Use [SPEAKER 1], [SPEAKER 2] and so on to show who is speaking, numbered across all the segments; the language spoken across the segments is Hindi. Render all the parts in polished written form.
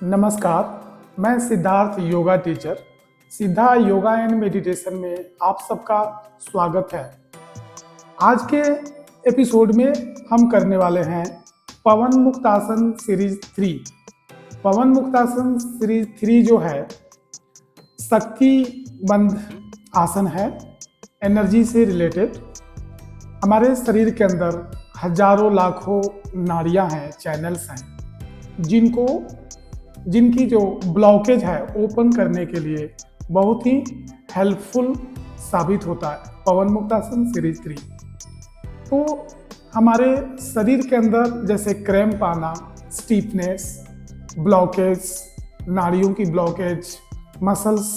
[SPEAKER 1] नमस्कार, मैं सिद्धार्थ योगा टीचर सिद्धा योगा एंड मेडिटेशन में आप सबका स्वागत है। आज के एपिसोड में हम करने वाले हैं पवन मुक्तासन सीरीज 3। पवन मुक्तासन सीरीज 3 जो है शक्तिबंध आसन है, एनर्जी से रिलेटेड। हमारे शरीर के अंदर हजारों लाखों नाड़ियां हैं, चैनल्स हैं, जिनकी जो ब्लॉकेज है ओपन करने के लिए बहुत ही हेल्पफुल साबित होता है पवन मुक्तासन सीरीज 3। तो हमारे शरीर के अंदर जैसे क्रैम्प आना, स्टीफनेस, ब्लॉकेज, नाड़ियों की blockage, muscles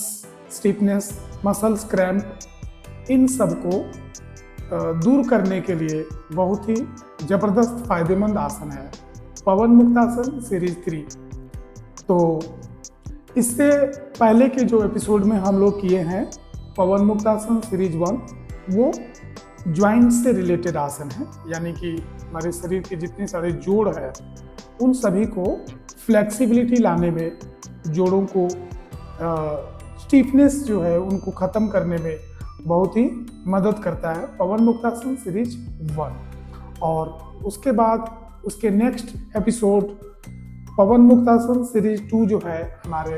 [SPEAKER 1] stiffness, muscles cramp, इन सब को दूर करने के लिए बहुत ही जबरदस्त फायदेमंद आसन है पवन मुक्तासन सीरीज 3। तो इससे पहले के जो एपिसोड में हम लोग किए हैं पवन मुक्तासन सीरीज 1, वो ज्वाइंट से रिलेटेड आसन है, यानी कि हमारे शरीर के जितने सारे जोड़ हैं उन सभी को फ्लेक्सिबिलिटी लाने में, जोड़ों को स्टीफनेस जो है उनको ख़त्म करने में बहुत ही मदद करता है पवन मुक्तासन सीरीज 1। और उसके बाद उसके नेक्स्ट एपिसोड पवन मुक्तासन सीरीज 2 जो है हमारे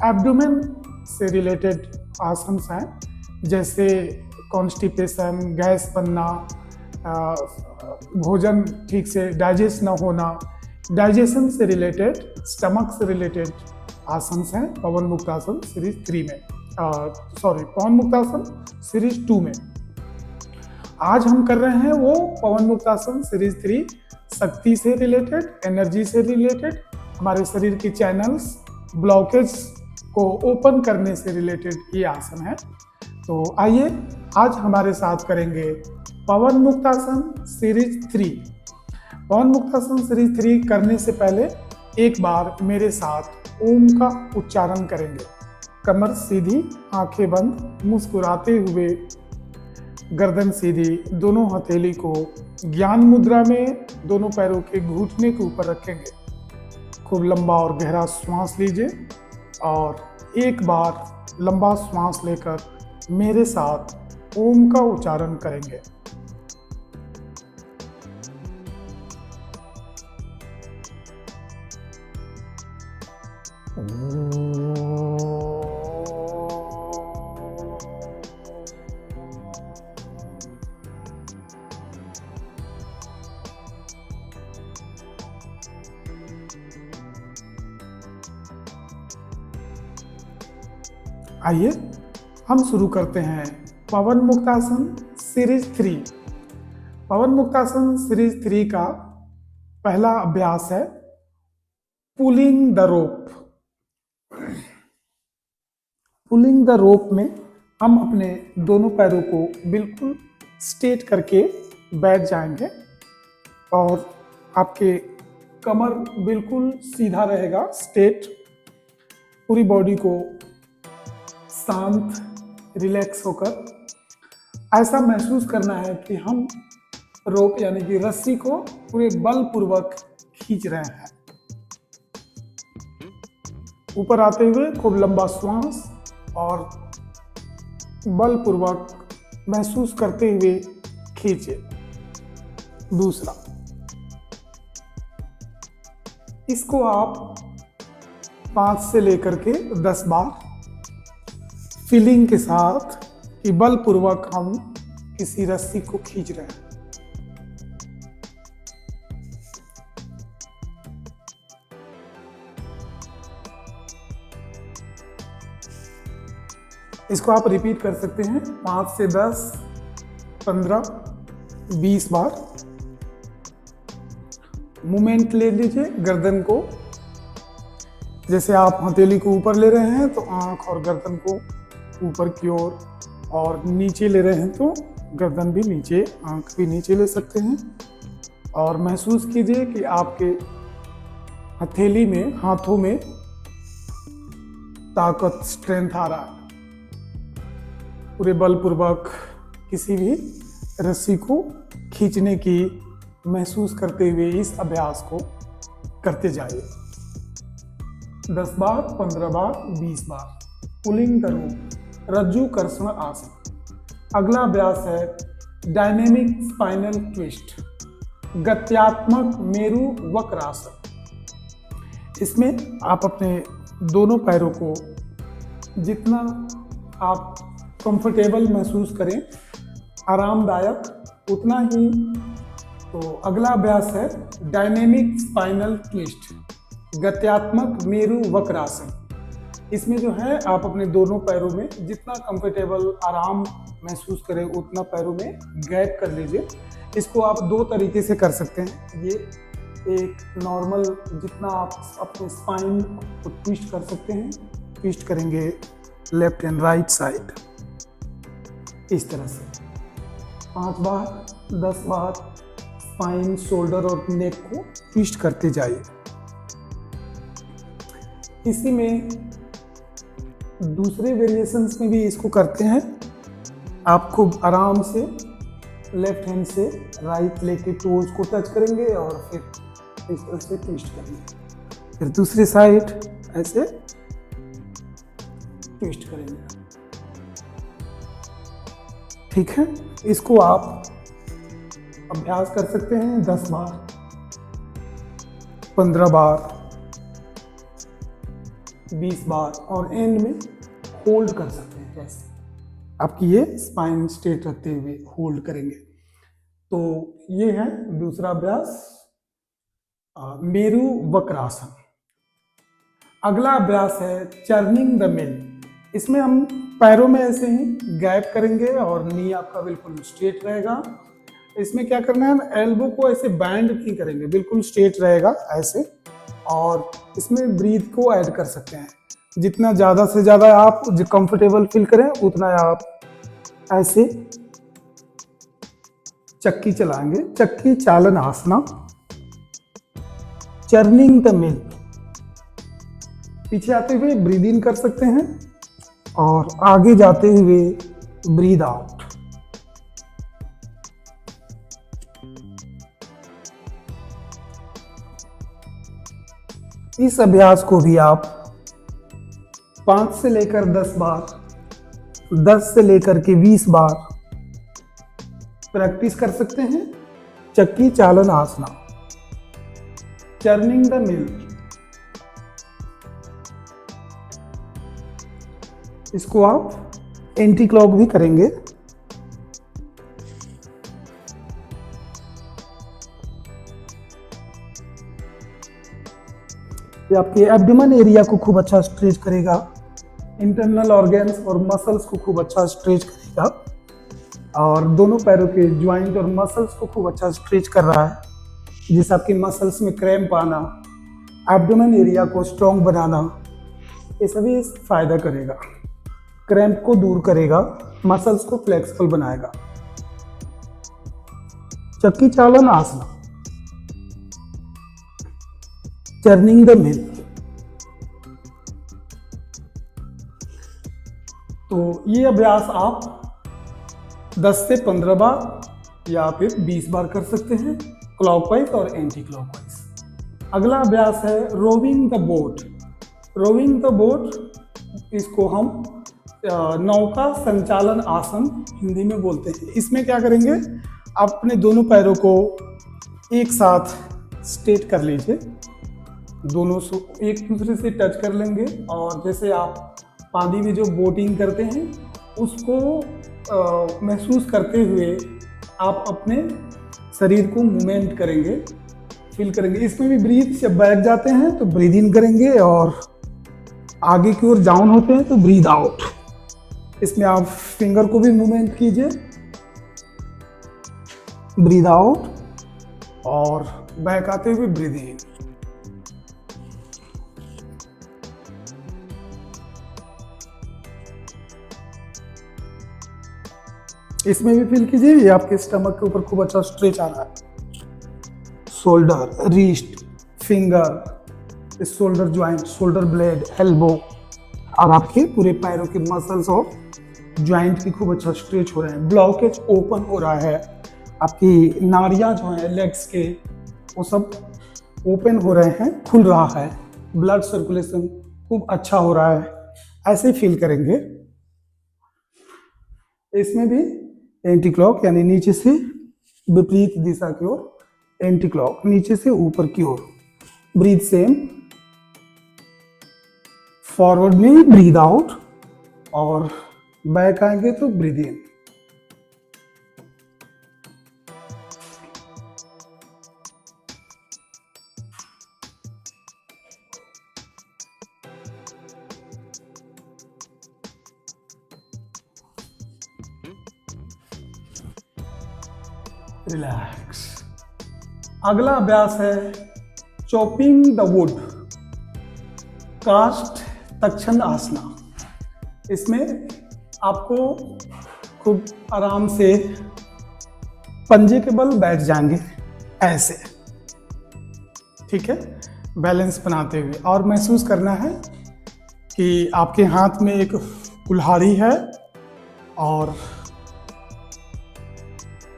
[SPEAKER 1] एब्डोमेन से रिलेटेड आसन हैं, जैसे कॉन्स्टिपेशन, गैस बनना, भोजन ठीक से डाइजेस्ट ना होना, डाइजेशन से रिलेटेड, स्टमक से रिलेटेड आसन हैं पवन मुक्तासन सीरीज 3 में, पवन मुक्तासन सीरीज 2 में। आज हम कर रहे हैं वो पवन मुक्तासन सीरीज 3, शक्ति से रिलेटेड, एनर्जी से रिलेटेड, हमारे शरीर की चैनल्स, ब्लॉकेज को ओपन करने से रिलेटेड ये आसन है। तो आइए आज हमारे साथ करेंगे पवन मुक्तासन सीरीज 3। पवन मुक्तासन सीरीज 3 करने से पहले एक बार मेरे साथ ओम का उच्चारण करेंगे। कमर सीधी, आंखें बंद, मुस्कुराते हुए गर्दन सीधी, दोनों हथेली को ज्ञान मुद्रा में दोनों पैरों के घुटने के ऊपर रखेंगे। खूब लंबा और गहरा श्वास लीजिए और एक बार लंबा श्वास लेकर मेरे साथ ओम का उच्चारण करेंगे। आइए हम शुरू करते हैं पवन मुक्तासन सीरीज 3। पवन मुक्तासन सीरीज 3 का पहला अभ्यास है pulling the rope. Pulling the rope में हम अपने दोनों पैरों को बिल्कुल स्ट्रेट करके बैठ जाएंगे और आपके कमर बिल्कुल सीधा रहेगा, स्ट्रेट। पूरी बॉडी को शांत, रिलैक्स होकर ऐसा महसूस करना है कि हम रोप यानी कि रस्सी को पूरे बलपूर्वक खींच रहे हैं। ऊपर आते हुए खूब लंबा श्वास और बलपूर्वक महसूस करते हुए खींचे। दूसरा, इसको आप 5 से लेकर के 10 बार फीलिंग के साथ कि बलपूर्वक हम किसी रस्सी को खींच रहे हैं। इसको आप रिपीट कर सकते हैं 5 से 10, 15, 20 बार। मूवमेंट ले लीजिए गर्दन को, जैसे आप हथेली को ऊपर ले रहे हैं तो आंख और गर्दन को ऊपर की ओर, और नीचे ले रहे हैं तो गर्दन भी नीचे, आंख भी नीचे ले सकते हैं। और महसूस कीजिए कि आपके हथेली में, हाथों में ताकत, स्ट्रेंथ आ रहा है। पूरे बलपूर्वक किसी भी रस्सी को खींचने की महसूस करते हुए इस अभ्यास को करते जाइए। 10 बार, 15 बार, 20 बार। पुलिंग करो रज्जु कर्षण आसन। अगला अभ्यास है डायनेमिक स्पाइनल ट्विस्ट, गत्यात्मक मेरु वक्रासन। इसमें आप अपने दोनों पैरों को जितना आप कंफर्टेबल महसूस करें, आरामदायक, उतना ही। तो अगला अभ्यास है डायनेमिक स्पाइनल ट्विस्ट, गत्यात्मक मेरु वक्रासन। इसमें जो है आप अपने दोनों पैरों में जितना कंफर्टेबल, आराम महसूस करें उतना पैरों में गैप कर लीजिए। इसको आप दो तरीके से कर सकते हैं। ये एक नॉर्मल, जितना आप अपने स्पाइन को ट्विस्ट कर सकते हैं, ट्विस्ट करेंगे लेफ्ट एंड राइट साइड इस तरह से 5 बार, 10 बार स्पाइन, शोल्डर और नेक को ट्विस्ट करते जाइए। इसी में दूसरे वेरिएशंस में भी इसको करते हैं। आप खूब आराम से लेफ्ट हैंड से राइट लेके टोज को टच करेंगे और फिर इस तरह से ट्विस्ट करेंगे। फिर दूसरी साइड ऐसे ट्विस्ट करेंगे। ठीक है, इसको आप अभ्यास कर सकते हैं 10 बार, 15 बार, 20 बार और एंड में होल्ड कर सकते हैं। कैसे आपकी ये स्पाइन स्ट्रेट रखते हुए होल्ड करेंगे। तो ये है दूसरा अभ्यास, मेरु वक्रासन। अगला अभ्यास है चर्निंग द मिल। इसमें हम पैरों में ऐसे ही गैप करेंगे और नी आपका बिल्कुल स्ट्रेट रहेगा। इसमें क्या करना है, एल्बो को ऐसे बैंड नहीं करेंगे, बिल्कुल स्ट्रेट रहेगा ऐसे। और इसमें ब्रीथ को ऐड कर सकते हैं। जितना ज़्यादा से ज़्यादा आप कंफर्टेबल फील करें उतना आप ऐसे चक्की चलाएंगे। चक्की चालन आसना, चर्निंग द मिल। पीछे आते हुए ब्रीद इन कर सकते हैं और आगे जाते हुए ब्रीद आउट। इस अभ्यास को भी आप 5 से लेकर 10 बार, 10 से लेकर के 20 बार प्रैक्टिस कर सकते हैं। चक्की चालन आसना, चर्निंग द मिल। इसको आप एंटी क्लॉक भी करेंगे। ये आपके एब्डोमेन एरिया को खूब अच्छा स्ट्रेच करेगा, इंटरनल ऑर्गन्स और मसल्स को खूब अच्छा स्ट्रेच करेगा और दोनों पैरों के ज्वाइंट और मसल्स को खूब अच्छा स्ट्रेच कर रहा है, जिससे आपकी मसल्स में क्रैम्प आना, एब्डोमेन एरिया को स्ट्रॉन्ग बनाना, ये सभी फायदा करेगा। क्रैम्प को दूर करेगा, मसल्स को फ्लेक्सिबल बनाएगा। चक्की चालन आसना, चर्निंग द मिल। तो ये अभ्यास आप 10 से 15 बार या फिर 20 बार कर सकते हैं, क्लॉकवाइज और एंटी क्लॉकवाइज। अगला अभ्यास है rowing the boat. Rowing the boat, इसको हम नौका संचालन आसन हिंदी में बोलते हैं। इसमें क्या करेंगे, आप अपने दोनों पैरों को एक साथ स्ट्रेट कर लीजिए, दोनों एक दूसरे से टच कर लेंगे और जैसे आप पानी में जो बोटिंग करते हैं उसको महसूस करते हुए आप अपने शरीर को मूवमेंट करेंगे, फील करेंगे। इसमें भी ब्रीथ, जब बैठ जाते हैं तो ब्रीद इन करेंगे और आगे की ओर डाउन होते हैं तो ब्रीद आउट। इसमें आप फिंगर को भी मूवमेंट कीजिए, ब्रीद आउट और बैक आते हुए ब्रीद इन। इसमें भी फील कीजिए, ये आपके स्टमक के ऊपर खूब अच्छा स्ट्रेच आ रहा है। Shoulder, wrist, finger, shoulder joint, shoulder blade, elbow और आपके पूरे पैरों के मसल्स और ज्वाइंट की खूब अच्छा स्ट्रेच हो रहे हैं। ब्लॉकेज ओपन हो रहा है, आपकी नाड़ियाँ जो हैं लेग्स के वो सब ओपन हो रहे हैं, खुल रहा है। ब्लड सर्कुलेशन खूब अच्छा हो रहा है, ऐसे फील करेंगे। इसमें भी एंटी क्लॉक यानी नीचे से विपरीत दिशा की ओर, एंटी क्लॉक नीचे से ऊपर की ओर। ब्रीथ सेम, फॉरवर्ड में ब्रीथ आउट और बैक आएंगे तो ब्रीथ इन। रिलैक्स। अगला अभ्यास है चॉपिंग द वुड, काष्ठ तक्षण आसना। इसमें आपको खूब आराम से पंजे के बल बैठ जाएंगे ऐसे, ठीक है, बैलेंस बनाते हुए, और महसूस करना है कि आपके हाथ में एक कुल्हाड़ी है और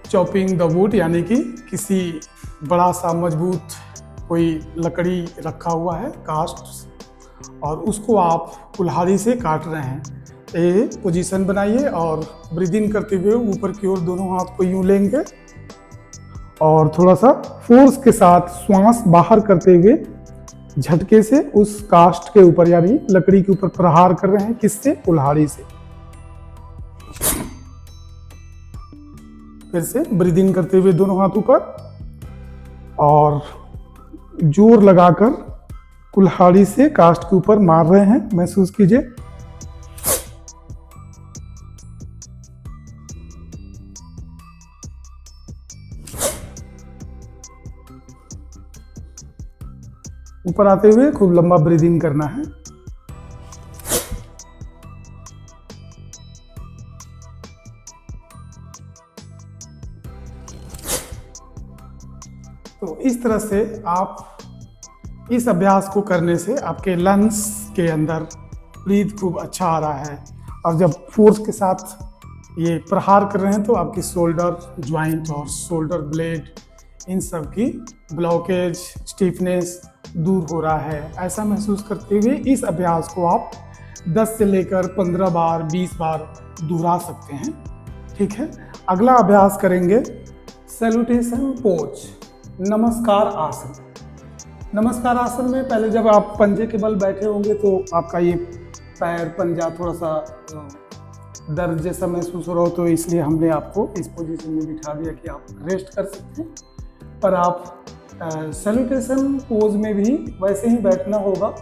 [SPEAKER 1] चॉपिंग द वुड यानी कि किसी बड़ा सा मजबूत कोई लकड़ी रखा हुआ है कास्ट, और उसको आप कुल्हाड़ी से काट रहे हैं। ये पोजीशन बनाइए और ब्रीथ इन करते हुए ऊपर की ओर दोनों हाथ को यूं लेंगे और थोड़ा सा फोर्स के साथ श्वास बाहर करते हुए झटके से उस कास्ट के ऊपर यानी लकड़ी के ऊपर प्रहार कर रहे हैं। किससे? कुल्हाड़ी से। फिर से ब्रीथ इन करते हुए दोनों हाथ ऊपर और जोर लगाकर कुल्हाड़ी से कास्ट के ऊपर मार रहे हैं, महसूस कीजिए। ऊपर आते हुए खूब लंबा ब्रीथ इन करना है। तो इस तरह से आप इस अभ्यास को करने से आपके लंग्स के अंदर ब्रीथ खूब अच्छा आ रहा है, और जब फोर्स के साथ ये प्रहार कर रहे हैं तो आपकी शोल्डर ज्वाइंट और शोल्डर ब्लेड इन सब की ब्लॉकेज, स्टिफनेस दूर हो रहा है। ऐसा महसूस करते हुए इस अभ्यास को आप 10 से लेकर 15 बार, 20 बार दोहरा सकते हैं, ठीक है। अगला अभ्यास करेंगे सैल्यूटेशन पोज, नमस्कार आसन। नमस्कार आसन में पहले जब आप पंजे के बल बैठे होंगे तो आपका ये पैर पंजा थोड़ा सा दर्द जैसा महसूस हो रहा हो, तो इसलिए हमने आपको इस पोजीशन में बिठा दिया कि आप रेस्ट कर सकते हैं। पर आप सैल्यूटेशन पोज में भी वैसे ही बैठना होगा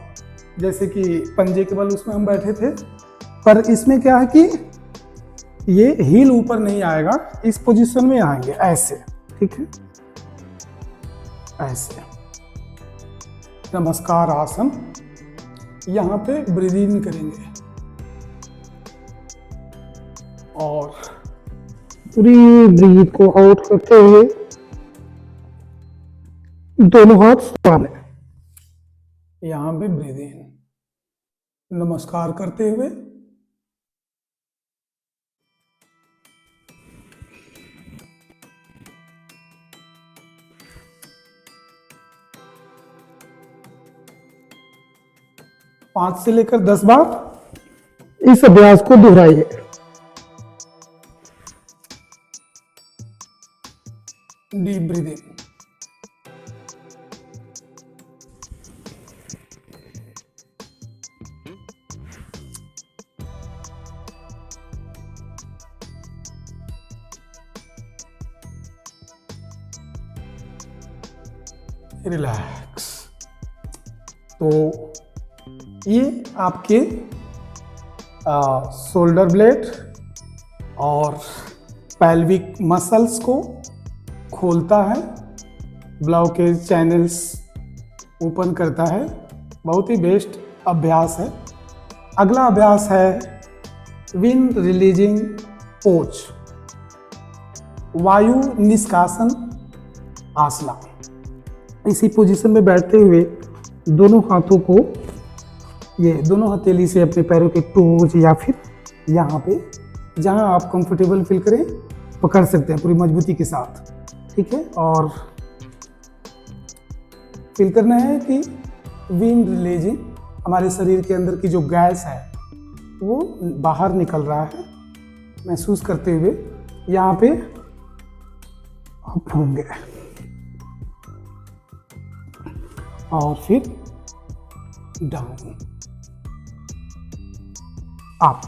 [SPEAKER 1] जैसे कि पंजे के बल उसमें हम बैठे थे, पर इसमें क्या है कि ये हील ऊपर नहीं आएगा, इस पोजीशन में आएंगे ऐसे, ठीक है, ऐसे। नमस्कार आसन, यहाँ पे ब्रीथ इन करेंगे और पूरी ब्रीथ को आउट करते हुए दोनों हाथ सामने, यहाँ पे ब्रीथ इन, नमस्कार करते हुए पांच से लेकर 10 बार इस अभ्यास को दोहराइए। Deep breathing. रिलैक्स। तो ये आपके शोल्डर ब्लेड और पेल्विक मसल्स को खोलता है, ब्लॉकेज चैनल्स ओपन करता है। बहुत ही बेस्ट अभ्यास है। अगला अभ्यास है विंड रिलीजिंग पोज, वायु निष्कासन आसना। इसी पोजीशन में बैठते हुए दोनों हाथों को ये दोनों हथेली से अपने पैरों के टोज या फिर यहाँ पे जहाँ आप कंफर्टेबल फील करें पकड़ सकते हैं पूरी मजबूती के साथ, ठीक है। और फील करना है कि विंड रिलीजिंग, हमारे शरीर के अंदर की जो गैस है वो बाहर निकल रहा है महसूस करते हुए यहाँ पे अप होंगे और फिर डाउन, अप,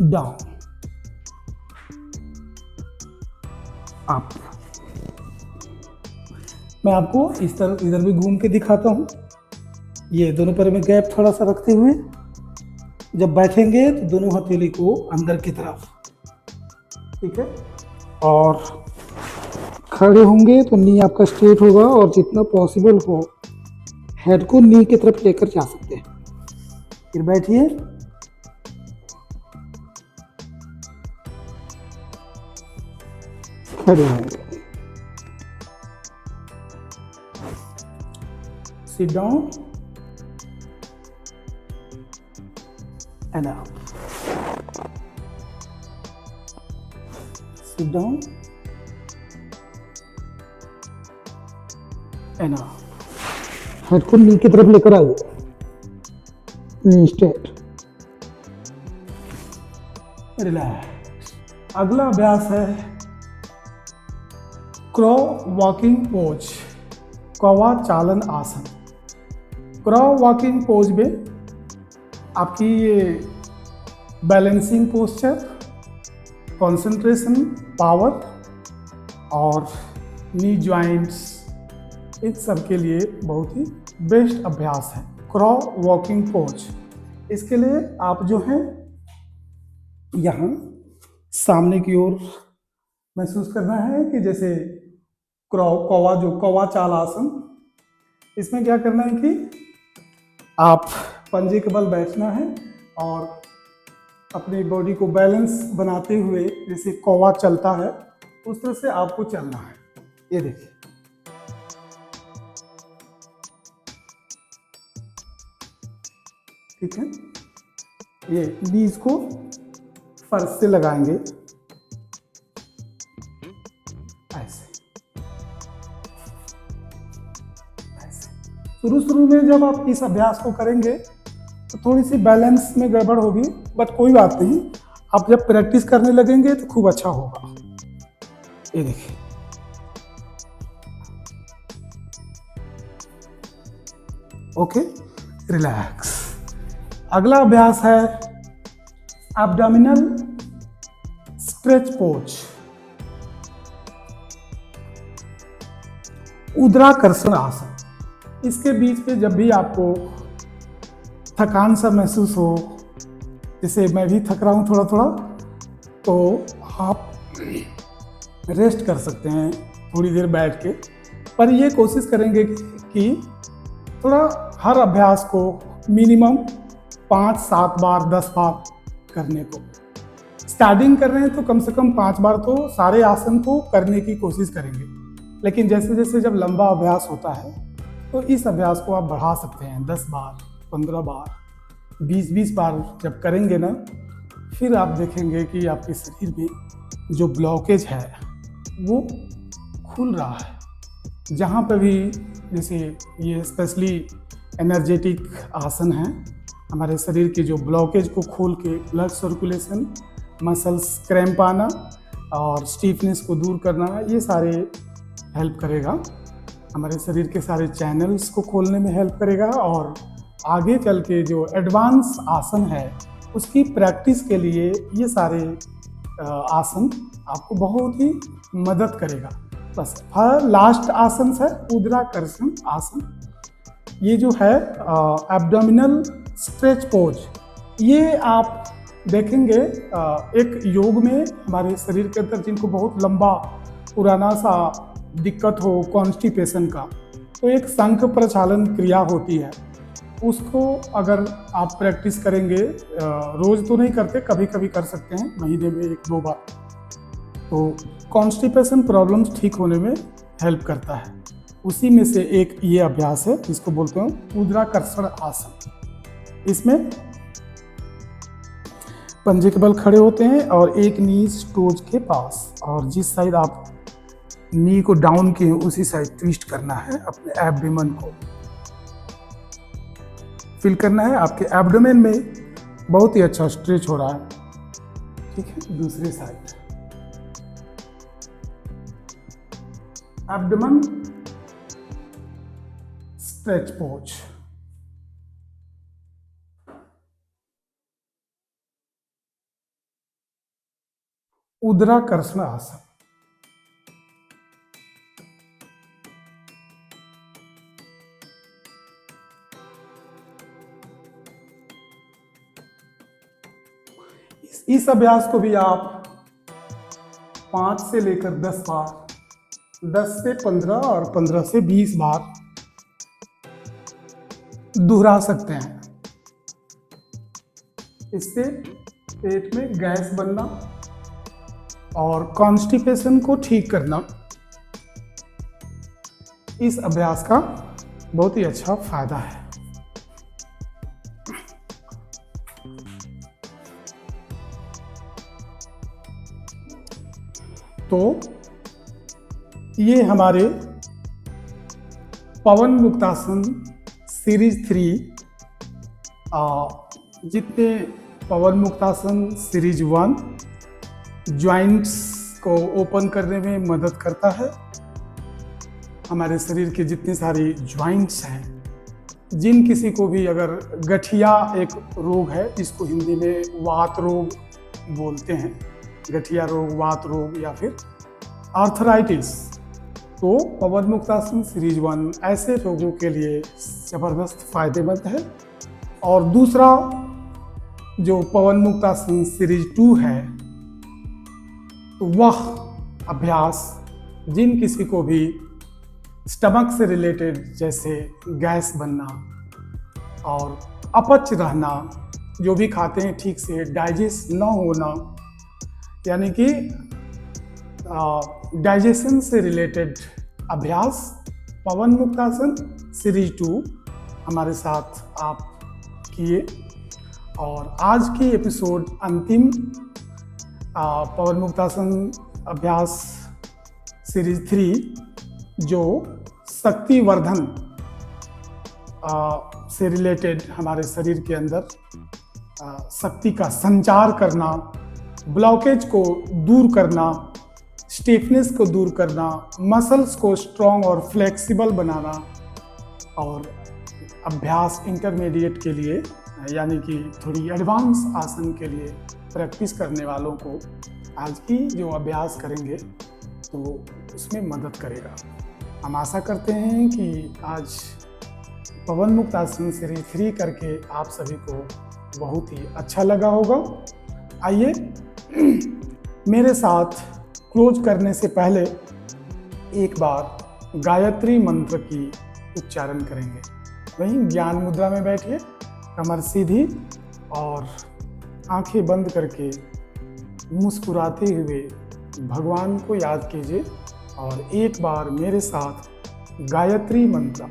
[SPEAKER 1] डाउन, अप। मैं आपको इस तरह इधर भी घूम के दिखाता हूँ। ये दोनों पैर में गैप थोड़ा सा रखते हुए जब बैठेंगे तो दोनों हथेली को अंदर की तरफ, ठीक है, और खड़े होंगे तो नी आपका स्ट्रेट होगा और जितना पॉसिबल हो हेड को नी की तरफ लेकर जा सकते हैं। फिर बैठिए, खड़े होंगे, sit down and up, sit down and up। Head को नी की तरफ लेकर आइए, नी स्ट्रेट, रिलैक्स। अगला अभ्यास है क्रॉ वॉकिंग पोज, कौवा चालन आसन। क्रॉ वॉकिंग पोज में आपकी ये बैलेंसिंग पोस्चर, कंसंट्रेशन, पावर और नी जॉइंट्स, इन सब के लिए बहुत ही बेस्ट अभ्यास है क्रॉ वॉकिंग पोज। इसके लिए आप जो है यहाँ सामने की ओर महसूस करना है कि जैसे कौवा, जो कौवा चाल आसन, इसमें क्या करना है कि आप पंजे के बल बैठना है और अपनी बॉडी को बैलेंस बनाते हुए जैसे कौवा चलता है उस तरह से आपको चलना है। ये देखिए, ठीक है, ये नीज को फर्श से लगाएंगे ऐसे। शुरू में जब आप इस अभ्यास को करेंगे तो थोड़ी सी बैलेंस में गड़बड़ होगी, बट कोई बात नहीं, आप जब प्रैक्टिस करने लगेंगे तो खूब अच्छा होगा। ये देखिए, ओके, रिलैक्स। अगला अभ्यास है एब्डोमिनल स्ट्रेच पोज, ऊर्ध्वाकर्षण आसन। इसके बीच में जब भी आपको थकान सा महसूस हो, जैसे मैं भी थक रहा हूँ थोड़ा थोड़ा, तो आप रेस्ट कर सकते हैं थोड़ी देर बैठ के, पर ये कोशिश करेंगे कि थोड़ा हर अभ्यास को मिनिमम 5-7 बार 10 बार करने को। स्टार्टिंग कर रहे हैं तो कम से कम 5 बार तो सारे आसन को करने की कोशिश करेंगे, लेकिन जैसे जैसे जब लंबा अभ्यास होता है तो इस अभ्यास को आप बढ़ा सकते हैं। 10 बार, 15 बार, 20-20 बार जब करेंगे ना, फिर आप देखेंगे कि आपके शरीर में जो ब्लॉकेज है वो खुल रहा है। जहाँ पे भी, जैसे ये स्पेशली एनर्जेटिक आसन है, हमारे शरीर के जो ब्लॉकेज को खोल के ब्लड सर्कुलेशन, मसल्स क्रैम्प आना और स्टीफनेस को दूर करना, ये सारे हेल्प करेगा। हमारे शरीर के सारे चैनल्स को खोलने में हेल्प करेगा और आगे चल के जो एडवांस आसन है उसकी प्रैक्टिस के लिए ये सारे आसन आपको बहुत ही मदद करेगा। बस लास्ट आसन है ऊर्ध्वाकर्षण आसन। ये जो है एब्डोमिनल स्ट्रेच पोज, ये आप देखेंगे एक योग में हमारे शरीर के अंदर जिनको बहुत लंबा पुराना सा दिक्कत हो कॉन्स्टिपेशन का, तो एक शंख प्रचालन क्रिया होती है, उसको अगर आप प्रैक्टिस करेंगे, रोज तो नहीं करते, कभी कभी कर सकते हैं, महीने में 1-2 बार, तो कॉन्स्टिपेशन प्रॉब्लम्स ठीक होने में हेल्प करता है। उसी में से एक ये अभ्यास है जिसको बोलते हैं ऊर्ध्वाकर्षण आसन। इसमें पंजे के बल खड़े होते हैं और एक नीज टोज के पास, और जिस साइड आप नी को डाउन किए उसी साइड ट्विस्ट करना है, अपने एब्डोमेन को फील करना है। आपके एब्डोमेन में बहुत ही अच्छा स्ट्रेच हो रहा है। ठीक है, दूसरी साइड एब्डोमेन स्ट्रेच पोज। उद्राकर्षण आसन। इस अभ्यास को भी आप 5 से लेकर 10 बार, 10 से 15 और 15 से 20 बार दोहरा सकते हैं। इससे पेट में गैस बनना और कॉन्स्टिपेशन को ठीक करना इस अभ्यास का बहुत ही अच्छा फायदा है। तो ये हमारे पवन मुक्तासन सीरीज 3, जितने पवन मुक्तासन सीरीज 1 ज्वाइंट्स को ओपन करने में मदद करता है। हमारे शरीर के जितनी सारी ज्वाइंट्स हैं, जिन किसी को भी अगर गठिया एक रोग है, इसको हिंदी में वात रोग बोलते हैं, गठिया रोग, वात रोग या फिर आर्थराइटिस, तो पवन मुक्तासन सीरीज 1 ऐसे रोगों के लिए ज़बरदस्त फायदेमंद है। और दूसरा जो पवन मुक्तासन सीरीज 2 है, तो वह अभ्यास जिन किसी को भी स्टमक से रिलेटेड, जैसे गैस बनना और अपच रहना, जो भी खाते हैं ठीक से डाइजेस्ट न होना, यानी कि डाइजेशन से रिलेटेड अभ्यास पवन मुक्तासन सीरीज 2 हमारे साथ आप किए। और आज की एपिसोड अंतिम पवन मुक्तासन अभ्यास सीरीज 3 जो शक्तिवर्धन से रिलेटेड, हमारे शरीर के अंदर शक्ति का संचार करना, ब्लॉकेज को दूर करना, स्टिफनेस को दूर करना, मसल्स को स्ट्रॉन्ग और फ्लेक्सिबल बनाना, और अभ्यास इंटरमीडिएट के लिए यानी कि थोड़ी एडवांस आसन के लिए प्रैक्टिस करने वालों को आज की जो अभ्यास करेंगे तो उसमें मदद करेगा। हम आशा करते हैं कि आज पवन मुक्तासन सीरीज 3 करके आप सभी को बहुत ही अच्छा लगा होगा। आइए मेरे साथ क्लोज करने से पहले एक बार गायत्री मंत्र की उच्चारण करेंगे। वहीं ज्ञान मुद्रा में बैठिए, कमर सीधी और आंखें बंद करके मुस्कुराते हुए भगवान को याद कीजिए और एक बार मेरे साथ गायत्री मंत्र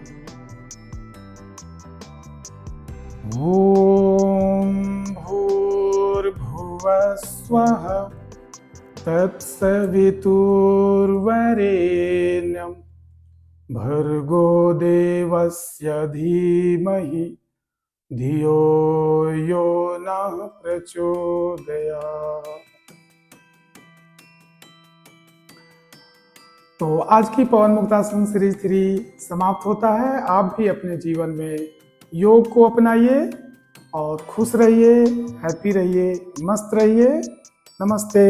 [SPEAKER 1] ओम भूर्भुवः स्वः तत्सवितुर्वरेण्यं भर्गो देवस्य धीमहि धियो यो नः प्रचोदयात्। तो आज की पवन मुक्तासन सीरीज 3 समाप्त होता है। आप भी अपने जीवन में योग को अपनाइए और खुश रहिए, हैप्पी रहिए, मस्त रहिए। नमस्ते।